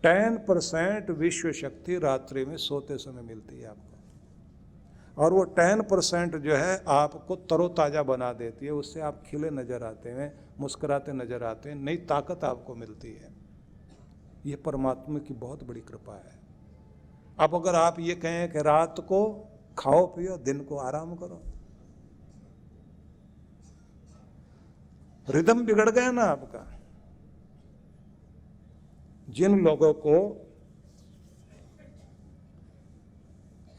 10% विश्व शक्ति रात्रि में सोते समय मिलती है आपको, और वो 10% जो है आपको तरोताज़ा बना देती है, उससे आप खिले नज़र आते हैं, मुस्कुराते नज़र आते हैं, नई ताकत आपको मिलती है। ये परमात्मा की बहुत बड़ी कृपा है। अब अगर आप ये कहें कि रात को खाओ पियो, दिन को आराम करो, रिदम बिगड़ गया ना आपका। जिन लोगों को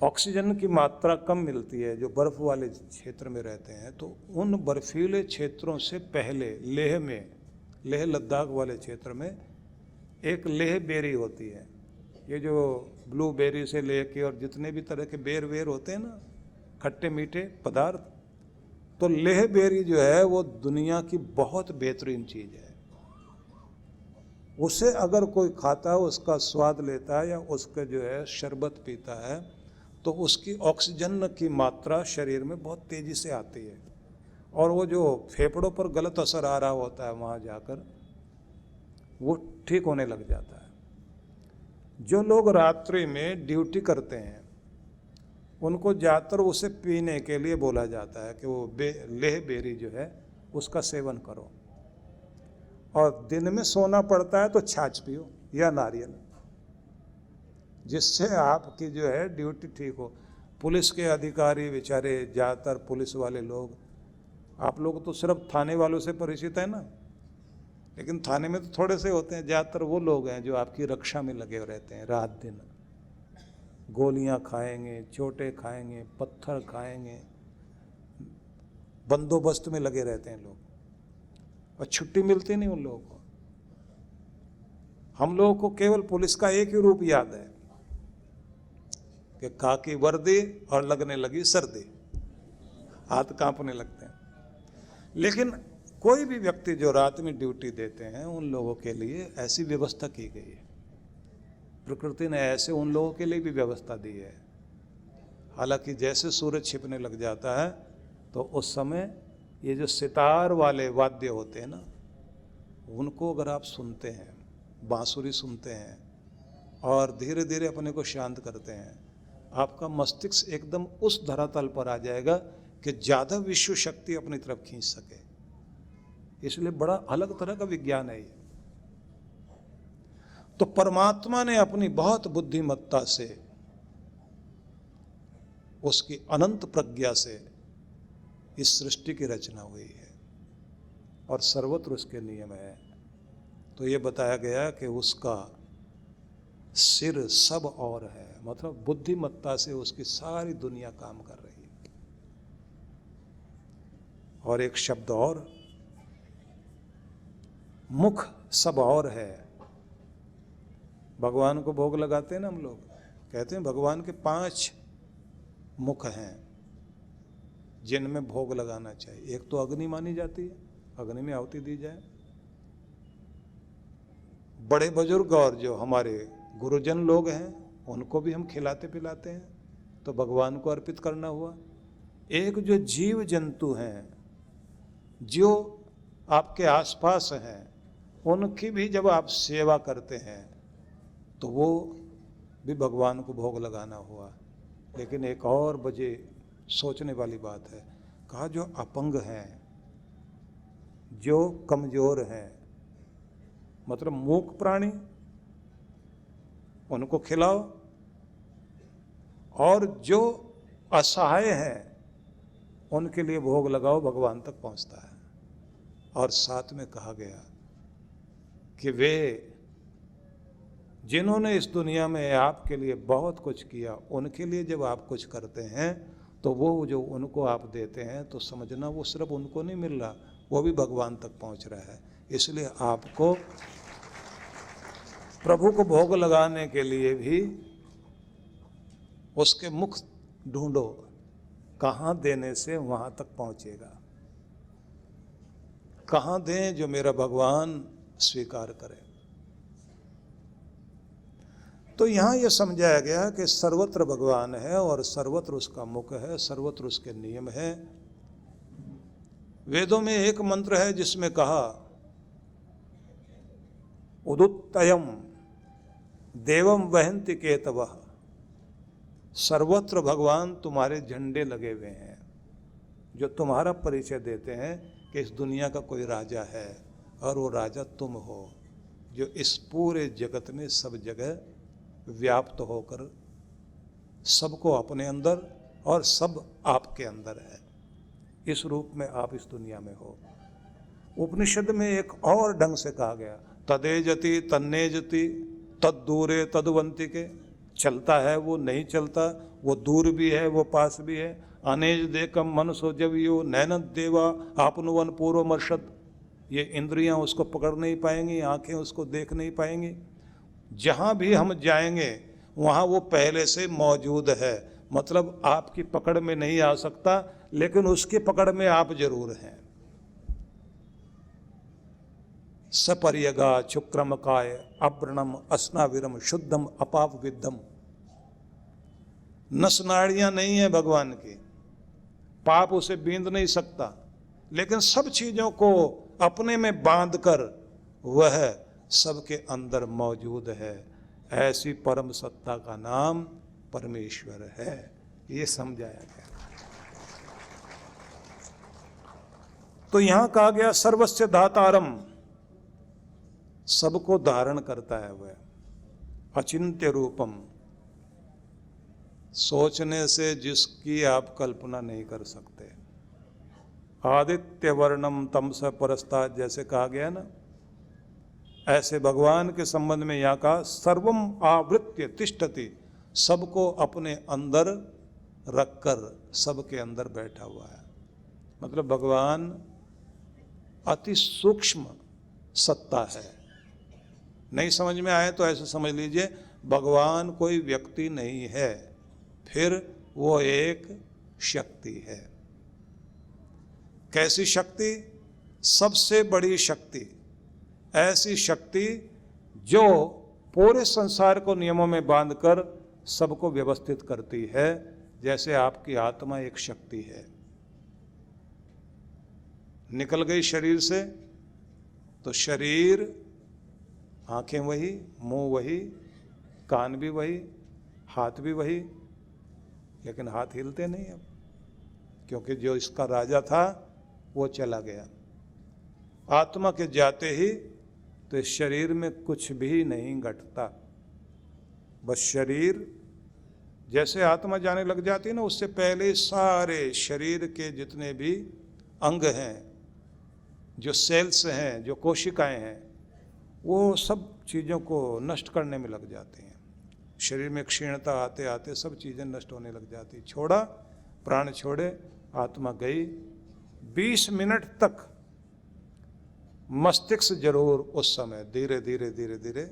ऑक्सीजन की मात्रा कम मिलती है, जो बर्फ वाले क्षेत्र में रहते हैं, तो उन बर्फीले क्षेत्रों से पहले लेह में, लेह लद्दाख वाले क्षेत्र में एक लेह बेरी होती है। ये जो ब्लूबेरी से लेके और जितने भी तरह के बेर वेर होते हैं ना, खट्टे मीठे पदार्थ, तो लेह बेरी जो है वो दुनिया की बहुत बेहतरीन चीज़ है। उसे अगर कोई खाता है, उसका स्वाद लेता है या उसका जो है शरबत पीता है, तो उसकी ऑक्सीजन की मात्रा शरीर में बहुत तेज़ी से आती है, और वो जो फेफड़ों पर गलत असर आ रहा होता है वहाँ जाकर वो ठीक होने लग जाता है। जो लोग रात्रि में ड्यूटी करते हैं उनको ज़्यादातर उसे पीने के लिए बोला जाता है कि वो लेह बेरी जो है उसका सेवन करो, और दिन में सोना पड़ता है तो छाछ पियो या नारियल, जिससे आपकी जो है ड्यूटी ठीक हो। पुलिस के अधिकारी बेचारे, ज़्यादातर पुलिस वाले लोग, आप लोग तो सिर्फ थाने वालों से परिचित है ना, लेकिन थाने में तो थोड़े से होते हैं, ज़्यादातर वो लोग हैं जो आपकी रक्षा में लगे रहते हैं रात दिन। गोलियां खाएंगे, चोटें खाएंगे, पत्थर खाएंगे, बंदोबस्त में लगे रहते हैं लोग, और छुट्टी मिलती नहीं उन लोगों को। हम लोगों को केवल पुलिस का एक ही रूप याद है कि खाकी वर्दी और लगने लगी सर्दी, हाथ कांपने लगते हैं। लेकिन कोई भी व्यक्ति जो रात में ड्यूटी देते हैं उन लोगों के लिए ऐसी व्यवस्था की गई है, प्रकृति ने ऐसे उन लोगों के लिए भी व्यवस्था दी है। हालांकि जैसे सूरज छिपने लग जाता है तो उस समय ये जो सितार वाले वाद्य होते हैं ना, उनको अगर आप सुनते हैं, बांसुरी सुनते हैं और धीरे धीरे अपने को शांत करते हैं, आपका मस्तिष्क एकदम उस धरातल पर आ जाएगा कि ज़्यादा विश्व शक्ति अपनी तरफ खींच सके। इसलिए बड़ा अलग तरह का विज्ञान है ये। तो परमात्मा ने अपनी बहुत बुद्धिमत्ता से, उसकी अनंत प्रज्ञा से इस सृष्टि की रचना हुई है, और सर्वत्र उसके नियम है। तो ये बताया गया कि उसका सिर सब और है, मतलब बुद्धिमत्ता से उसकी सारी दुनिया काम कर रही है। और एक शब्द और, मुख सब और है। भगवान को भोग लगाते हैं ना हम लोग, कहते हैं भगवान के 5 मुख हैं जिनमें भोग लगाना चाहिए। एक तो अग्नि मानी जाती है, अग्नि में आहुति दी जाए। बड़े बुजुर्ग और जो हमारे गुरुजन लोग हैं उनको भी हम खिलाते पिलाते हैं, तो भगवान को अर्पित करना हुआ। एक जो जीव जंतु हैं जो आपके आसपास हैं, उनकी भी जब आप सेवा करते हैं तो वो भी भगवान को भोग लगाना हुआ। लेकिन एक और वजह सोचने वाली बात है, कहा जो अपंग हैं, जो कमज़ोर हैं, मतलब मूक प्राणी, उनको खिलाओ, और जो असहाय हैं उनके लिए भोग लगाओ, भगवान तक पहुंचता है। और साथ में कहा गया कि वे जिन्होंने इस दुनिया में आपके लिए बहुत कुछ किया, उनके लिए जब आप कुछ करते हैं तो वो जो उनको आप देते हैं तो समझना वो सिर्फ उनको नहीं मिल रहा, वो भी भगवान तक पहुंच रहा है। इसलिए आपको प्रभु को भोग लगाने के लिए भी उसके मुख ढूंढो, कहाँ देने से वहाँ तक पहुँचेगा, कहाँ दें जो मेरा भगवान स्वीकार करे। तो यहाँ ये समझाया गया कि सर्वत्र भगवान है और सर्वत्र उसका मुख है, सर्वत्र उसके नियम है। वेदों में एक मंत्र है जिसमें कहा उदुत्तयम, देवम वहन्ति केतवः, सर्वत्र भगवान तुम्हारे झंडे लगे हुए हैं जो तुम्हारा परिचय देते हैं कि इस दुनिया का कोई राजा है और वो राजा तुम हो, जो इस पूरे जगत में सब जगह व्याप्त होकर सबको अपने अंदर और सब आपके अंदर है। इस रूप में आप इस दुनिया में हो। उपनिषद में एक और ढंग से कहा गया, तदेजति तन्नेजति तद्दूरे तद्वंतिके, चलता है वो नहीं चलता, वो दूर भी है वो पास भी है। अनेज देखम मनसो जवियो नैन देवा आपनुवन पूर्वमर्षद, ये इंद्रियां उसको पकड़ नहीं पाएंगी, आंखें उसको देख नहीं पाएंगी। जहां भी हम जाएंगे वहां वो पहले से मौजूद है, मतलब आपकी पकड़ में नहीं आ सकता, लेकिन उसकी पकड़ में आप जरूर हैं। सपर्यगा शुक्रमकाय अव्रणम अस्नाविरम शुद्धम अपाप विद्धम, नस नाड़ियां नहीं है भगवान की, पाप उसे बींद नहीं सकता, लेकिन सब चीजों को अपने में बांधकर वह सबके अंदर मौजूद है। ऐसी परम सत्ता का नाम परमेश्वर है, ये समझाया गया। तो यहां कहा गया सर्वस्य दातारम, सबको धारण करता है वह। अचिंत्य रूपम, सोचने से जिसकी आप कल्पना नहीं कर सकते। आदित्य वर्णम तमस परस्तात्, जैसे कहा गया ना, ऐसे भगवान के संबंध में यहाँ का सर्वम आवृत्य तिष्ठति, सबको अपने अंदर रखकर सबके अंदर बैठा हुआ है। मतलब भगवान अति सूक्ष्म सत्ता है। नहीं समझ में आए तो ऐसे समझ लीजिए, भगवान कोई व्यक्ति नहीं है, फिर वो एक शक्ति है। कैसी शक्ति? सबसे बड़ी शक्ति, ऐसी शक्ति जो पूरे संसार को नियमों में बांधकर सबको व्यवस्थित करती है। जैसे आपकी आत्मा एक शक्ति है, निकल गई शरीर से तो शरीर, आंखें वही, मुंह वही, कान भी वही, हाथ भी वही, लेकिन हाथ हिलते नहीं अब, क्योंकि जो इसका राजा था वो चला गया। आत्मा के जाते ही तो इस शरीर में कुछ भी नहीं घटता, बस शरीर, जैसे आत्मा जाने लग जाती है ना, उससे पहले सारे शरीर के जितने भी अंग हैं, जो सेल्स हैं, जो कोशिकाएं हैं, वो सब चीज़ों को नष्ट करने में लग जाती हैं। शरीर में क्षीणता आते आते सब चीज़ें नष्ट होने लग जाती। छोड़ा, प्राण छोड़े, आत्मा गई, 20 मिनट तक मस्तिष्क जरूर उस समय धीरे धीरे धीरे धीरे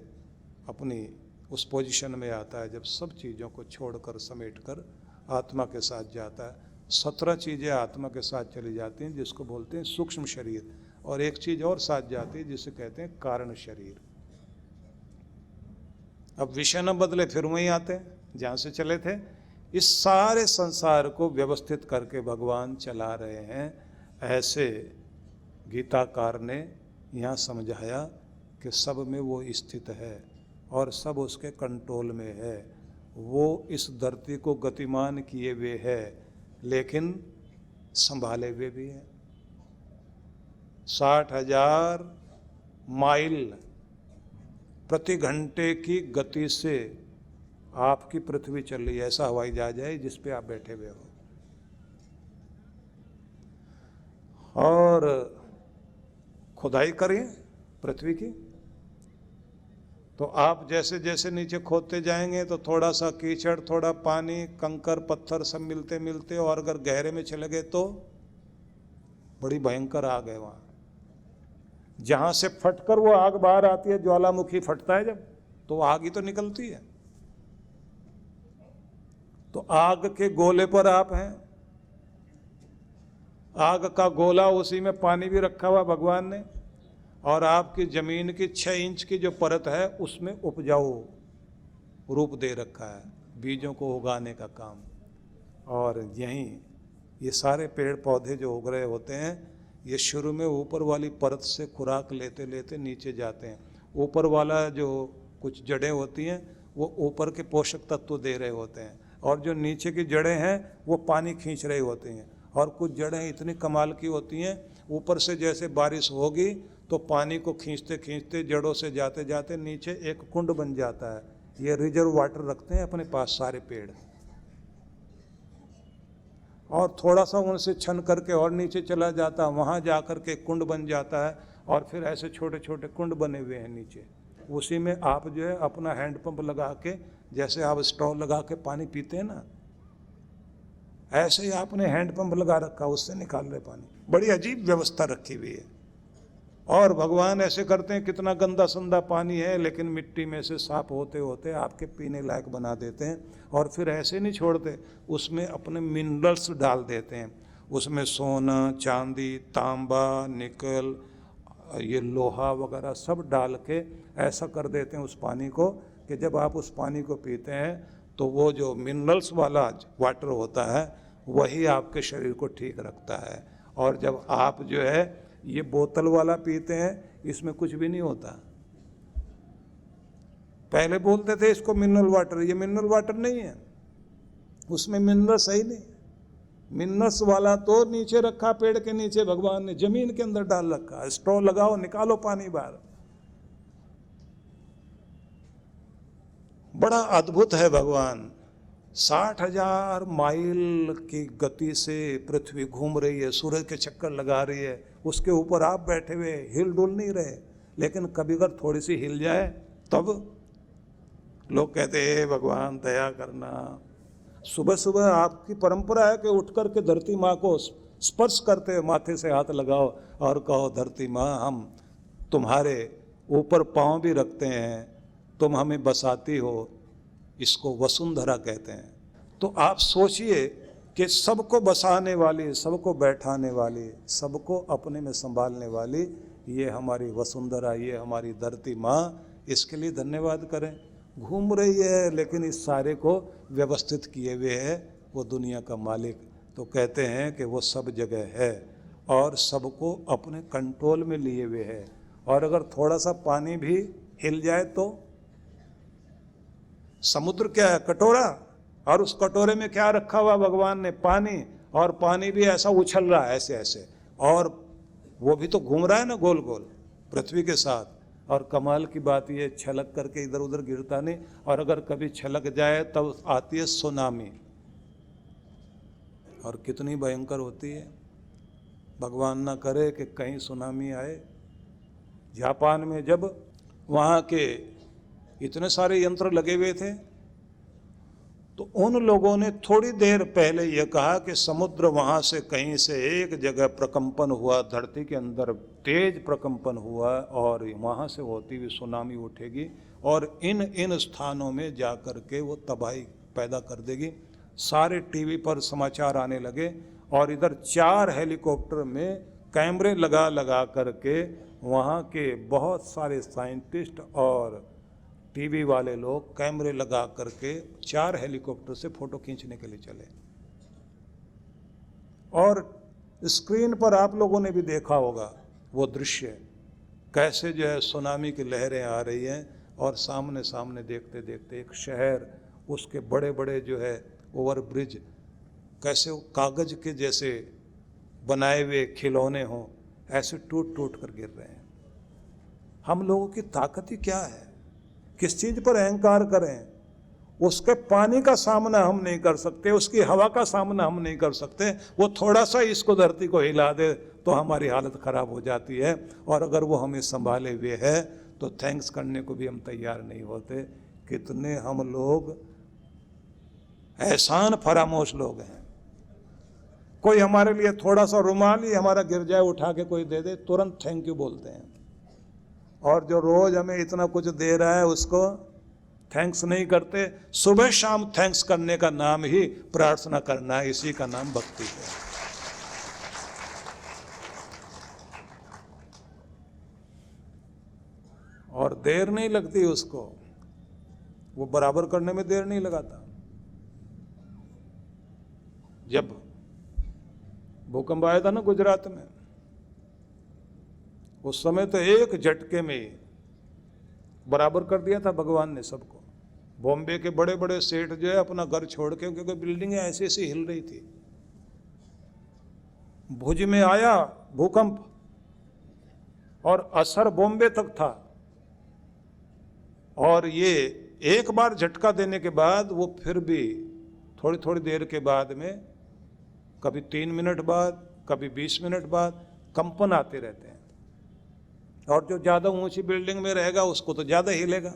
अपनी उस पोजीशन में आता है जब सब चीज़ों को छोड़कर समेटकर आत्मा के साथ जाता है। 17 चीज़ें आत्मा के साथ चली जाती हैं, जिसको बोलते हैं सूक्ष्म शरीर, और एक चीज़ और साथ जाती है जिसे कहते हैं कारण शरीर। अब विषय न बदले, फिर वहीं आते हैं जहाँ से चले थे। इस सारे संसार को व्यवस्थित करके भगवान चला रहे हैं। ऐसे गीताकार ने यहाँ समझाया कि सब में वो स्थित है और सब उसके कंट्रोल में है। वो इस धरती को गतिमान किए हुए है, लेकिन संभाले हुए भी है। 60,000 माइल प्रति घंटे की गति से आपकी पृथ्वी चल रही है। ऐसा हवाई जहाज है जिस पे आप बैठे हुए हो, और खुदाई करें पृथ्वी की, तो आप जैसे जैसे नीचे खोदते जाएंगे तो थोड़ा सा कीचड़, थोड़ा पानी, कंकर पत्थर सब मिलते मिलते, और अगर गहरे में चले गए तो बड़ी भयंकर आग है वहाँ। जहाँ से फटकर वो आग बाहर आती है, ज्वालामुखी फटता है जब, तो आग ही तो निकलती है। तो आग के गोले पर आप हैं, आग का गोला, उसी में पानी भी रखा हुआ भगवान ने, और आपकी जमीन की 6 इंच की जो परत है उसमें उपजाऊ रूप दे रखा है, बीजों को उगाने का काम। और यहीं ये सारे पेड़ पौधे जो उग रहे होते हैं, ये शुरू में ऊपर वाली परत से खुराक लेते लेते नीचे जाते हैं। ऊपर वाला जो कुछ जड़ें होती हैं वो ऊपर के पोषक तत्व दे रहे होते हैं, और जो नीचे की जड़ें हैं वो पानी खींच रही होती हैं। और कुछ जड़ें इतनी कमाल की होती हैं, ऊपर से जैसे बारिश होगी तो पानी को खींचते खींचते जड़ों से जाते जाते नीचे एक कुंड बन जाता है। ये रिजर्व वाटर रखते हैं अपने पास सारे पेड़, और थोड़ा सा उनसे छन करके और नीचे चला जाता है, वहाँ जा कर के कुंड बन जाता है, और फिर ऐसे छोटे छोटे कुंड बने हुए हैं नीचे। उसी में आप जो है अपना हैंड पंप लगा के, जैसे आप स्ट्रॉ लगा के पानी पीते हैं ना, ऐसे ही आपने हैंड पंप लगा रखा, उससे निकाल रहे पानी। बड़ी अजीब व्यवस्था रखी हुई है। और भगवान ऐसे करते हैं, कितना गंदा संदा पानी है लेकिन मिट्टी में से साफ होते होते आपके पीने लायक बना देते हैं। और फिर ऐसे नहीं छोड़ते, उसमें अपने मिनरल्स डाल देते हैं। उसमें सोना, चांदी, तांबा, निकल, ये लोहा वगैरह सब डाल के ऐसा कर देते हैं उस पानी को कि जब आप उस पानी को पीते हैं तो वो जो मिनरल्स वाला वाटर होता है वही आपके शरीर को ठीक रखता है। और जब आप जो है ये बोतल वाला पीते हैं, इसमें कुछ भी नहीं होता। पहले बोलते थे इसको मिनरल वाटर, ये मिनरल वाटर नहीं है, उसमें मिनरल सही नहीं। मिनरल्स वाला तो नीचे रखा, पेड़ के नीचे भगवान ने जमीन के अंदर डाल रखा। स्ट्रॉ लगाओ, निकालो पानी बाहर। बड़ा अद्भुत है भगवान। 60,000 माइल की गति से पृथ्वी घूम रही है, सूरज के चक्कर लगा रही है, उसके ऊपर आप बैठे हुए हिल डुल नहीं रहे। लेकिन कभी अगर थोड़ी सी हिल जाए तब लोग कहते हैं भगवान दया करना। सुबह सुबह आपकी परंपरा है कि उठ कर के धरती माँ को स्पर्श करते हुए माथे से हाथ लगाओ और कहो, धरती माँ हम तुम्हारे ऊपर पाँव भी रखते हैं, तुम हमें बसाती हो। इसको वसुंधरा कहते हैं। तो आप सोचिए कि सबको बसाने वाली, सबको बैठाने वाली, सबको अपने में संभालने वाली ये हमारी वसुंधरा, ये हमारी धरती माँ, इसके लिए धन्यवाद करें। घूम रही है लेकिन इस सारे को व्यवस्थित किए हुए है वो दुनिया का मालिक। तो कहते हैं कि वो सब जगह है और सबको अपने कंट्रोल में लिए हुए है। और अगर थोड़ा सा पानी भी हिल जाए तो समुद्र क्या है, कटोरा, और उस कटोरे में क्या रखा हुआ भगवान ने, पानी। और पानी भी ऐसा उछल रहा है ऐसे ऐसे, और वो भी तो घूम रहा है ना गोल गोल पृथ्वी के साथ। और कमाल की बात ये, छलक करके इधर उधर गिरता नहीं, और अगर कभी छलक जाए तब आती है सुनामी, और कितनी भयंकर होती है। भगवान ना करे कि कहीं सुनामी आए। जापान में जब वहाँ के इतने सारे यंत्र लगे हुए थे तो उन लोगों ने थोड़ी देर पहले यह कहा कि समुद्र वहाँ से कहीं से एक जगह प्रकंपन हुआ, धरती के अंदर तेज प्रकंपन हुआ और वहाँ से होती हुई सुनामी उठेगी और इन स्थानों में जा कर के वो तबाही पैदा कर देगी। सारे टीवी पर समाचार आने लगे और इधर 4 हेलीकॉप्टर में कैमरे लगा लगा करके वहाँ के बहुत सारे साइंटिस्ट और टीवी वाले लोग कैमरे लगा करके 4 हेलीकॉप्टर से फोटो खींचने के लिए चले। और स्क्रीन पर आप लोगों ने भी देखा होगा वो दृश्य, कैसे जो है सुनामी की लहरें आ रही हैं और सामने सामने देखते देखते एक शहर, उसके बड़े बड़े जो है ओवर ब्रिज कैसे वो कागज के जैसे बनाए हुए खिलौने हों ऐसे टूट टूट कर गिर रहे हैं। हम लोगों की ताकत ही क्या है, किस चीज पर अहंकार करें। उसके पानी का सामना हम नहीं कर सकते, उसकी हवा का सामना हम नहीं कर सकते। वो थोड़ा सा इसको धरती को हिला दे तो हमारी हालत खराब हो जाती है। और अगर वो हमें संभाले हुए है तो थैंक्स करने को भी हम तैयार नहीं होते। कितने हम लोग एहसान फरामोश लोग हैं। कोई हमारे लिए थोड़ा सा रुमाल ही हमारा गिर जाए, उठा के कोई दे दे, तुरंत थैंक यू बोलते हैं। और जो रोज हमें इतना कुछ दे रहा है उसको थैंक्स नहीं करते। सुबह शाम थैंक्स करने का नाम ही प्रार्थना करना है, इसी का नाम भक्ति है। और देर नहीं लगती उसको, वो बराबर करने में देर नहीं लगाता। जब भूकंप आया था ना गुजरात में, उस समय तो एक झटके में बराबर कर दिया था भगवान ने सबको। बॉम्बे के बड़े बड़े सेठ जो है अपना घर छोड़ के, क्योंकि बिल्डिंगें ऐसी ऐसी हिल रही थी। भुज में आया भूकंप और असर बॉम्बे तक था, और ये एक बार झटका देने के बाद वो फिर भी थोड़ी थोड़ी देर के बाद में, कभी 3 मिनट बाद, कभी 20 मिनट बाद कंपन आते रहते हैं। और जो ज़्यादा ऊंची बिल्डिंग में रहेगा उसको तो ज़्यादा हिलेगा।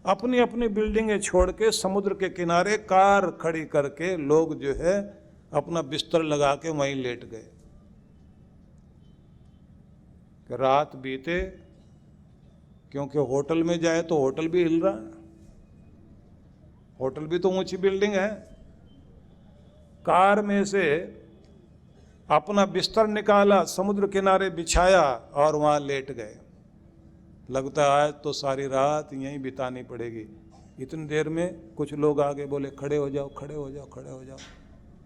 अपनी अपनी बिल्डिंगें छोड़ के समुद्र के किनारे कार खड़ी करके लोग जो है अपना बिस्तर लगा के वहीं लेट गए। रात बीते, क्योंकि होटल में जाए तो होटल भी हिल रहा है, होटल भी तो ऊंची बिल्डिंग है। कार में से अपना बिस्तर निकाला, समुद्र किनारे बिछाया और वहाँ लेट गए। लगता है आज तो सारी रात यहीं बितानी पड़ेगी। इतनी देर में कुछ लोग आगे बोले खड़े हो जाओ, खड़े हो जाओ, खड़े हो जाओ।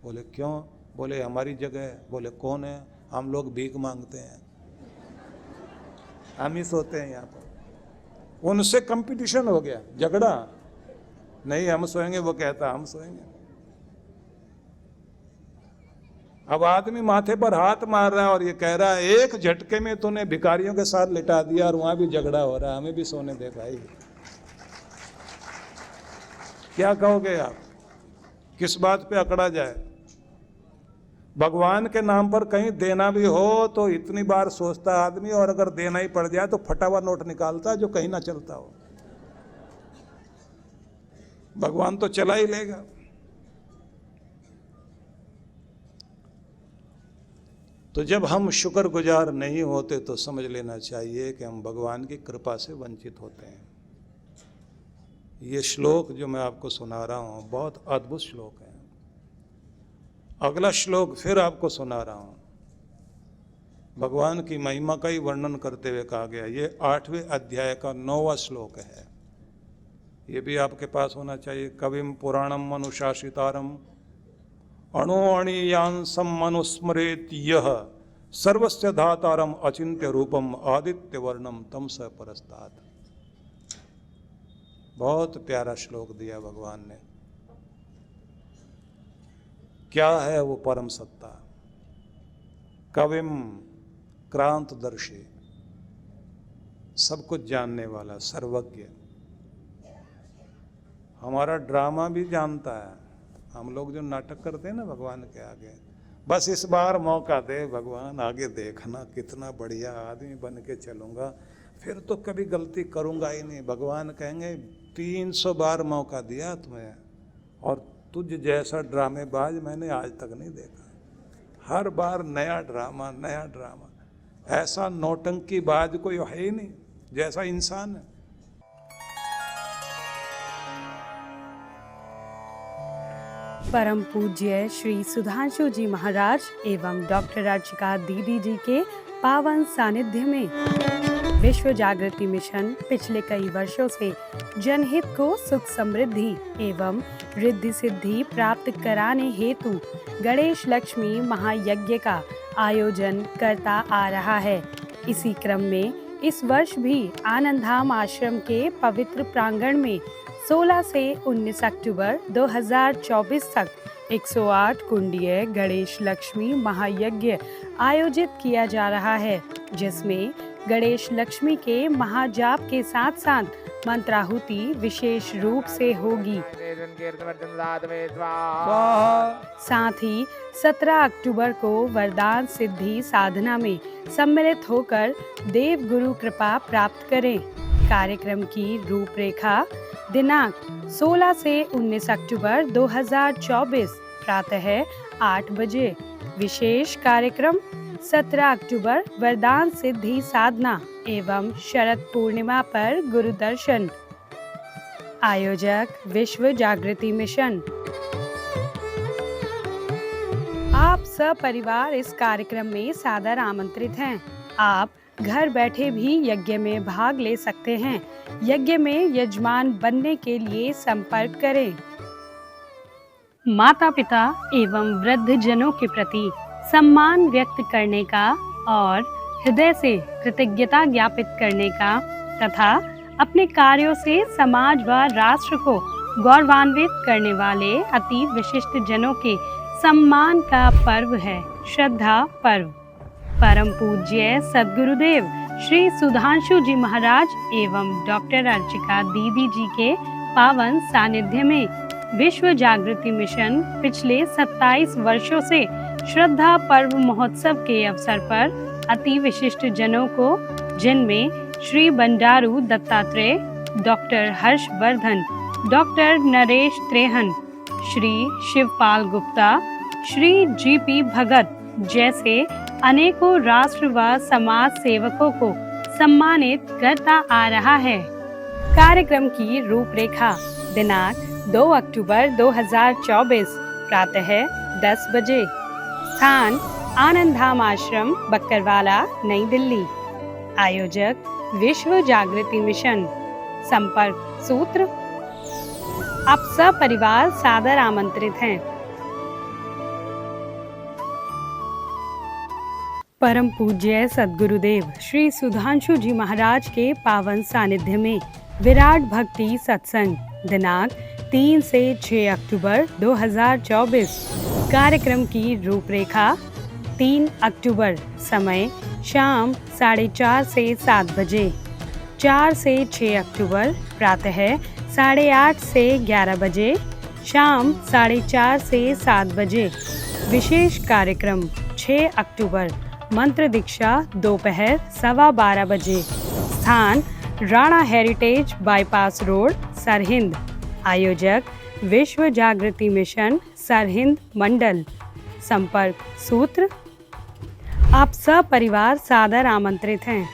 बोले क्यों? बोले हमारी जगह है। बोले कौन है? हम लोग भीख मांगते हैं, हम ही सोते हैं यहाँ पर। उनसे कंपटीशन हो गया, झगड़ा। नहीं हम सोएंगे, वो कहता हम सोएंगे। अब आदमी माथे पर हाथ मार रहा है और ये कह रहा है एक झटके में तूने भिखारियों के साथ लिटा दिया और वहां भी झगड़ा हो रहा है, हमें भी सोने दे भाई। क्या कहोगे आप? किस बात पे अकड़ा जाए? भगवान के नाम पर कहीं देना भी हो तो इतनी बार सोचता आदमी, और अगर देना ही पड़ जाए तो फटा हुआ नोट निकालता जो कहीं ना चलता हो। भगवान तो चला ही लेगा। तो जब हम शुक्रगुजार नहीं होते तो समझ लेना चाहिए कि हम भगवान की कृपा से वंचित होते हैं। ये श्लोक जो मैं आपको सुना रहा हूँ बहुत अद्भुत श्लोक है। अगला श्लोक फिर आपको सुना रहा हूँ। भगवान की महिमा का ही वर्णन करते हुए कहा गया। ये 8वें अध्याय का 9वां श्लोक है। ये भी आपके पास होना चाहिए। कविम पुराणम अनुशासितारम अणोअणीयांसम मनुस्मरेत यह सर्वस्य धातारम अचिंत्य रूपम आदित्य वर्णम तम स परस्तात्। बहुत प्यारा श्लोक दिया भगवान ने। क्या है वो परम सत्ता? कविम क्रांतदर्शी, सब कुछ जानने वाला, सर्वज्ञ। हमारा ड्रामा भी जानता है। हम लोग जो नाटक करते हैं ना भगवान के आगे, बस इस बार मौका दे भगवान, आगे देखना कितना बढ़िया आदमी बन के चलूँगा, फिर तो कभी गलती करूँगा ही नहीं। भगवान कहेंगे 300 बार मौका दिया तुम्हें, और तुझ जैसा ड्रामेबाज मैंने आज तक नहीं देखा। हर बार नया ड्रामा, नया ड्रामा। ऐसा नौटंकी बाज कोई है ही नहीं जैसा इंसान है। परम पूज्य श्री सुधांशु जी महाराज एवं डॉक्टर अर्चिका दीदी जी के पावन सानिध्य में विश्व जागृति मिशन पिछले कई वर्षों से जनहित को सुख समृद्धि एवं रिद्धि सिद्धि प्राप्त कराने हेतु गणेश लक्ष्मी महायज्ञ का आयोजन करता आ रहा है। इसी क्रम में इस वर्ष भी आनंदधाम आश्रम के पवित्र प्रांगण में 16 से 19 अक्टूबर 2024 तक 108 कुंडीय गणेश लक्ष्मी महायज्ञ आयोजित किया जा रहा है, जिसमें गणेश लक्ष्मी के महाजाप के साथ साथ मंत्राहुति विशेष रूप से होगी। साथ ही 17 अक्टूबर को वरदान सिद्धि साधना में सम्मिलित होकर देव गुरु कृपा प्राप्त करें। कार्यक्रम की रूपरेखा दिनांक 16 से 19 अक्टूबर 2024 प्रातः 8 बजे। विशेष कार्यक्रम 17 अक्टूबर वरदान सिद्धि साधना एवं शरद पूर्णिमा पर गुरु दर्शन। आयोजक विश्व जागृति मिशन। आप सपरिवार इस कार्यक्रम में सादर आमंत्रित हैं। आप घर बैठे भी यज्ञ में भाग ले सकते हैं। यज्ञ में यजमान बनने के लिए संपर्क करें। माता पिता एवं वृद्ध जनों के प्रति सम्मान व्यक्त करने का और हृदय से कृतज्ञता ज्ञापित करने का तथा अपने कार्यों से समाज व राष्ट्र को गौरवान्वित करने वाले अति विशिष्ट जनों के सम्मान का पर्व है श्रद्धा पर्व। परम पूज्य सद्गुरुदेव श्री सुधांशु जी महाराज एवं डॉक्टर अर्चिका दीदी जी के पावन सानिध्य में विश्व जागृति मिशन पिछले 27 वर्षों से श्रद्धा पर्व महोत्सव के अवसर पर अति विशिष्ट जनों को, जिनमें Shri Bandaru Dattatreya, doctor Harshvardhan, doctor Naresh Trehan, Shri Shivpal Gupta, Shri GP Bhagat जैसे अनेकों राष्ट्र व समाज सेवकों को सम्मानित करता आ रहा है। कार्यक्रम की रूपरेखा दिनांक 2 अक्टूबर 2024 प्रातः 10 बजे, स्थान आनंद धाम आश्रम बक्करवाला नई दिल्ली। आयोजक विश्व जागृति मिशन। संपर्क सूत्र। आप सपरिवार सादर आमंत्रित हैं। परम पूज्य सद्गुरुदेव श्री सुधांशु जी महाराज के पावन सानिध्य में विराट भक्ति सत्संग दिनांक 3 से 6 अक्टूबर 2024। कार्यक्रम की रूपरेखा 3 अक्टूबर, समय शाम 4:30 से 7 बजे। 4 से 6 अक्टूबर प्रातः 8:30 से 11 बजे, शाम 4:30 से 7 बजे। विशेष कार्यक्रम 6 अक्टूबर मंत्र दीक्षा दोपहर 12:15 बजे। स्थान Rana heritage bypass road, Sirhind. आयोजक विश्व जागृति मिशन सरहिंद मंडल। संपर्क सूत्र। आप सपरिवार सादर आमंत्रित हैं।